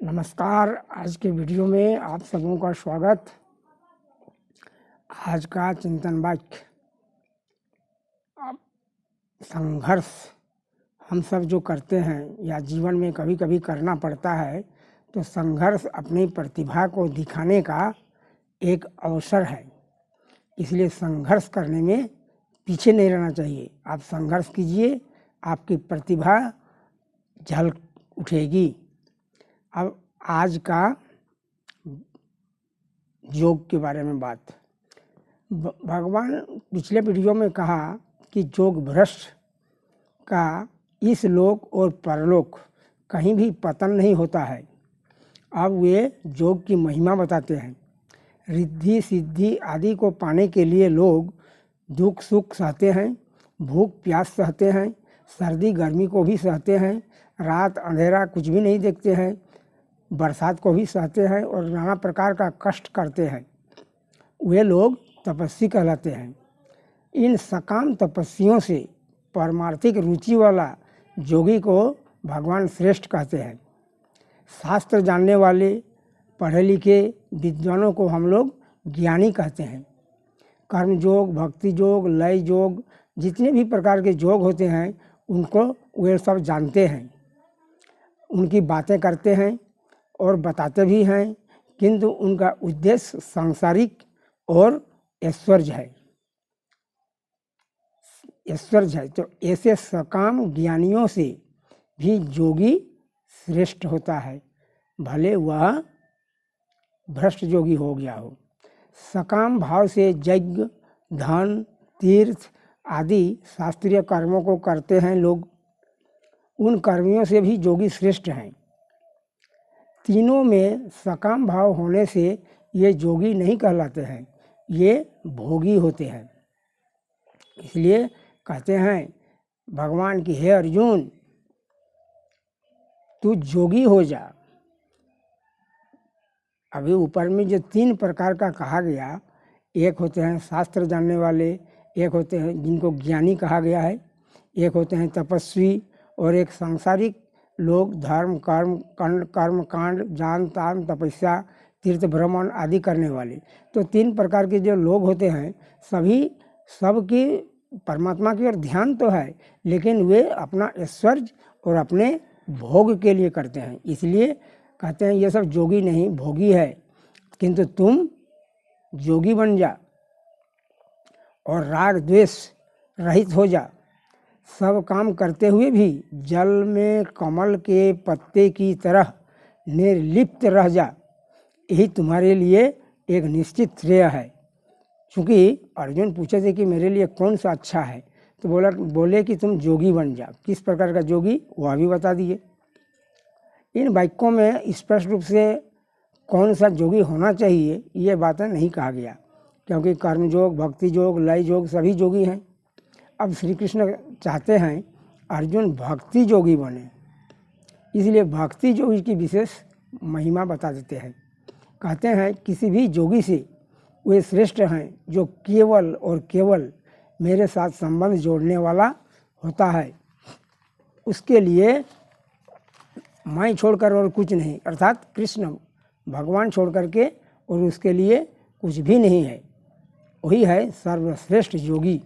नमस्कार। आज के वीडियो में आप सबों का स्वागत। आज का चिंतन वाक्य, अब संघर्ष हम सब जो करते हैं या जीवन में कभी कभी करना पड़ता है, तो संघर्ष अपनी प्रतिभा को दिखाने का एक अवसर है। इसलिए संघर्ष करने में पीछे नहीं रहना चाहिए। आप संघर्ष कीजिए, आपकी प्रतिभा झलक उठेगी। अब आज का योग के बारे में बात। भगवान पिछले वीडियो में कहा कि योग भ्रष्ट का इस लोक और परलोक कहीं भी पतन नहीं होता है। अब वे योग की महिमा बताते हैं। रिद्धि सिद्धि आदि को पाने के लिए लोग दुख सुख सहते हैं, भूख प्यास सहते हैं, सर्दी गर्मी को भी सहते हैं, रात अंधेरा कुछ भी नहीं देखते हैं, बरसात को भी सहते हैं और नाना प्रकार का कष्ट करते हैं। वे लोग तपस्वी कहलाते हैं। इन सकाम तपस्वियों से पारमार्थिक रुचि वाला योगी को भगवान श्रेष्ठ कहते हैं। शास्त्र जानने वाले पढ़े लिखे विद्वानों को हम लोग ज्ञानी कहते हैं। कर्म योग, भक्ति योग, लय योग, जितने भी प्रकार के योग होते हैं उनको वे सब जानते हैं, उनकी बातें करते हैं और बताते भी हैं, किंतु उनका उद्देश्य सांसारिक और ऐश्वर्य है। तो ऐसे सकाम ज्ञानियों से भी योगी श्रेष्ठ होता है, भले वह भ्रष्ट योगी हो गया हो। सकाम भाव से यज्ञ, धन, तीर्थ आदि शास्त्रीय कर्मों को करते हैं लोग। उन कर्मियों से भी योगी श्रेष्ठ हैं। तीनों में सकाम भाव होने से ये योगी नहीं कहलाते हैं, ये भोगी होते हैं। इसलिए कहते हैं भगवान की, हे अर्जुन तू योगी हो जा। अभी ऊपर में जो तीन प्रकार का कहा गया, एक होते हैं शास्त्र जानने वाले, एक होते हैं जिनको ज्ञानी कहा गया है, एक होते हैं तपस्वी, और एक सांसारिक लोग धर्म कर्म कांड जान तान तपस्या तीर्थ भ्रमण आदि करने वाले। तो तीन प्रकार के जो लोग होते हैं, सभी सबकी परमात्मा की ओर ध्यान तो है, लेकिन वे अपना ऐश्वर्य और अपने भोग के लिए करते हैं। इसलिए कहते हैं ये सब जोगी नहीं भोगी है। किंतु तुम जोगी बन जा और राग द्वेष रहित हो जा। सब काम करते हुए भी जल में कमल के पत्ते की तरह निर्लिप्त रह जा। यही तुम्हारे लिए एक निश्चित श्रेय है। क्योंकि अर्जुन पूछे थे कि मेरे लिए कौन सा अच्छा है, तो बोले कि तुम जोगी बन जा। किस प्रकार का जोगी, वह भी बता दिए। इन वाक्यों में स्पष्ट रूप से कौन सा जोगी होना चाहिए ये बातें नहीं कहा गया, क्योंकि कर्म योग, भक्ति योग, लय योग सभी जोगी हैं। अब श्री कृष्ण चाहते हैं अर्जुन भक्ति योगी बने, इसलिए भक्ति योगी की विशेष महिमा बता देते हैं। कहते हैं किसी भी योगी से वे श्रेष्ठ हैं जो केवल और केवल मेरे साथ संबंध जोड़ने वाला होता है। उसके लिए मैं छोड़कर और कुछ नहीं, अर्थात कृष्ण भगवान छोड़ करके और उसके लिए कुछ भी नहीं है। वही है सर्वश्रेष्ठ योगी,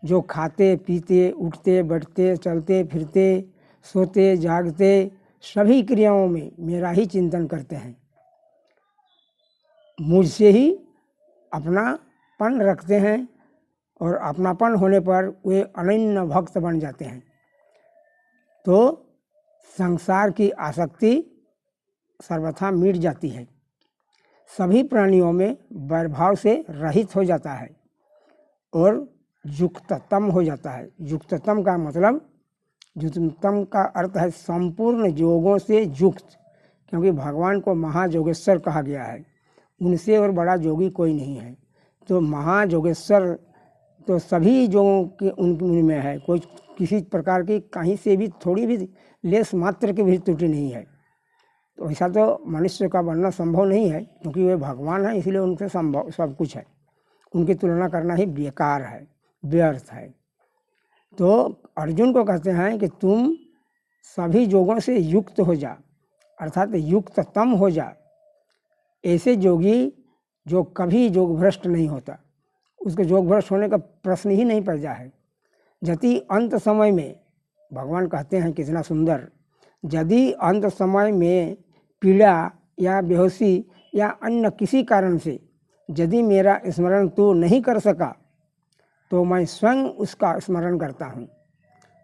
जो खाते पीते उठते बैठते चलते फिरते सोते जागते सभी क्रियाओं में मेरा ही चिंतन करते हैं, मुझसे ही अपनापन रखते हैं, और अपनापन होने पर वे अनन्य भक्त बन जाते हैं। तो संसार की आसक्ति सर्वथा मिट जाती है। सभी प्राणियों में वैरभाव से रहित हो जाता है और युक्ततम हो जाता है। युक्ततम का मतलब, युक्ततम का अर्थ है संपूर्ण योगों से युक्त, क्योंकि भगवान को महायोगेश्वर कहा गया है। उनसे और बड़ा योगी कोई नहीं है। तो महायोगेश्वर तो सभी योगों के उनमें है, कोई किसी प्रकार की कहीं से भी थोड़ी भी लेस मात्र की भी त्रुटि नहीं है। तो ऐसा तो मनुष्य का बनना संभव नहीं है, क्योंकि वे भगवान हैं, इसलिए उनसे संभव सब कुछ है। उनकी तुलना करना ही बेकार है, व्यर्थ है। तो अर्जुन को कहते हैं कि तुम सभी योगों से युक्त हो जा, अर्थात युक्ततम हो जा। ऐसे योगी जो कभी योग भ्रष्ट नहीं होता, उसके योग भ्रष्ट होने का प्रश्न ही नहीं पैदा है। यदि अंत समय में, भगवान कहते हैं कितना सुंदर, यदि अंत समय में पीड़ा या बेहोशी या अन्य किसी कारण से यदि मेरा स्मरण तू नहीं कर सका तो मैं स्वयं उसका स्मरण करता हूँ।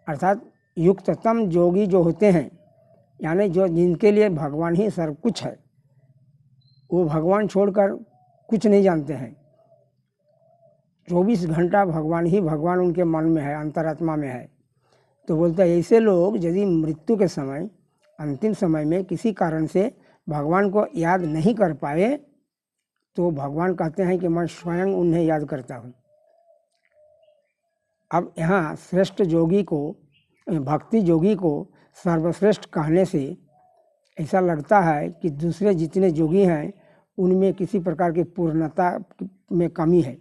अर्थात युक्ततम योगी जो होते हैं, यानी जो जिनके लिए भगवान ही सब कुछ है, वो भगवान छोड़कर कुछ नहीं जानते हैं। 24 घंटा भगवान ही भगवान उनके मन में है, अंतरात्मा में है। तो बोलते हैं ऐसे लोग यदि मृत्यु के समय, अंतिम समय में किसी कारण से भगवान को याद नहीं कर पाए तो भगवान कहते हैं कि मैं स्वयं उन्हें याद करता हूँ। अब यहाँ श्रेष्ठ योगी को, भक्ति योगी को सर्वश्रेष्ठ कहने से ऐसा लगता है कि दूसरे जितने योगी हैं उनमें किसी प्रकार की पूर्णता में कमी है,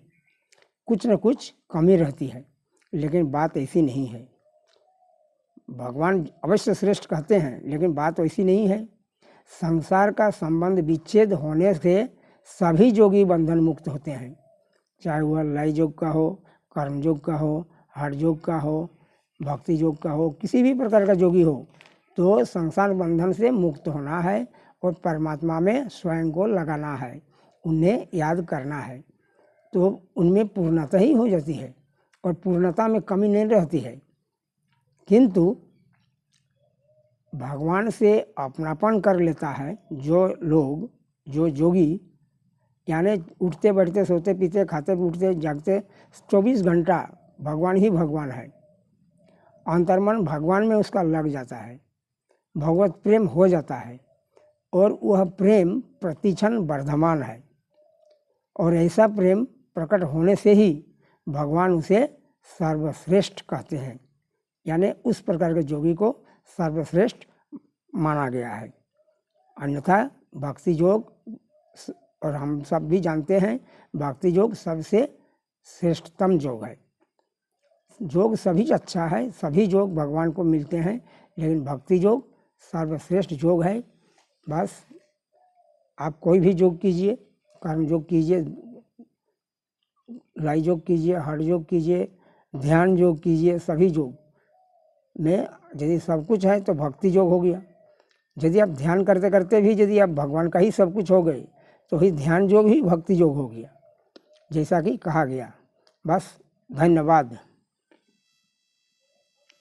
कुछ न कुछ कमी रहती है, लेकिन बात ऐसी नहीं है। भगवान अवश्य श्रेष्ठ कहते हैं, लेकिन बात वैसी नहीं है। संसार का संबंध विच्छेद होने से सभी योगी बंधन मुक्त होते हैं, चाहे वह लय योग का हो, कर्म योग का हो, हठ योग का हो, भक्ति योग का हो, किसी भी प्रकार का योगी हो, तो संसार बंधन से मुक्त होना है और परमात्मा में स्वयं को लगाना है, उन्हें याद करना है, तो उनमें पूर्णता ही हो जाती है और पूर्णता में कमी नहीं रहती है। किंतु भगवान से अपनापन कर लेता है जो लोग, जो योगी, यानी उठते बैठते सोते पीते खाते उठते जागते 24 घंटा भगवान ही भगवान है, अंतर्मन भगवान में उसका लग जाता है, भगवत प्रेम हो जाता है और वह प्रेम प्रतिक्षण वर्धमान है। और ऐसा प्रेम प्रकट होने से ही भगवान उसे सर्वश्रेष्ठ कहते हैं, यानी उस प्रकार के योगी को सर्वश्रेष्ठ माना गया है। अन्यथा भक्ति योग, और हम सब भी जानते हैं भक्ति योग सबसे श्रेष्ठतम योग है। योग सभी अच्छा है, सभी योग भगवान को मिलते हैं, लेकिन भक्ति योग सर्वश्रेष्ठ योग है। बस आप कोई भी योग कीजिए, कर्म योग कीजिए, लय योग कीजिए, हठ योग कीजिए, ध्यान योग कीजिए, सभी योग में यदि सब कुछ है तो भक्ति योग हो गया। यदि आप ध्यान करते करते भी यदि आप भगवान का ही सब कुछ हो गए तो ही ध्यान योग ही भक्ति योग हो गया, जैसा कि कहा गया। बस धन्यवाद।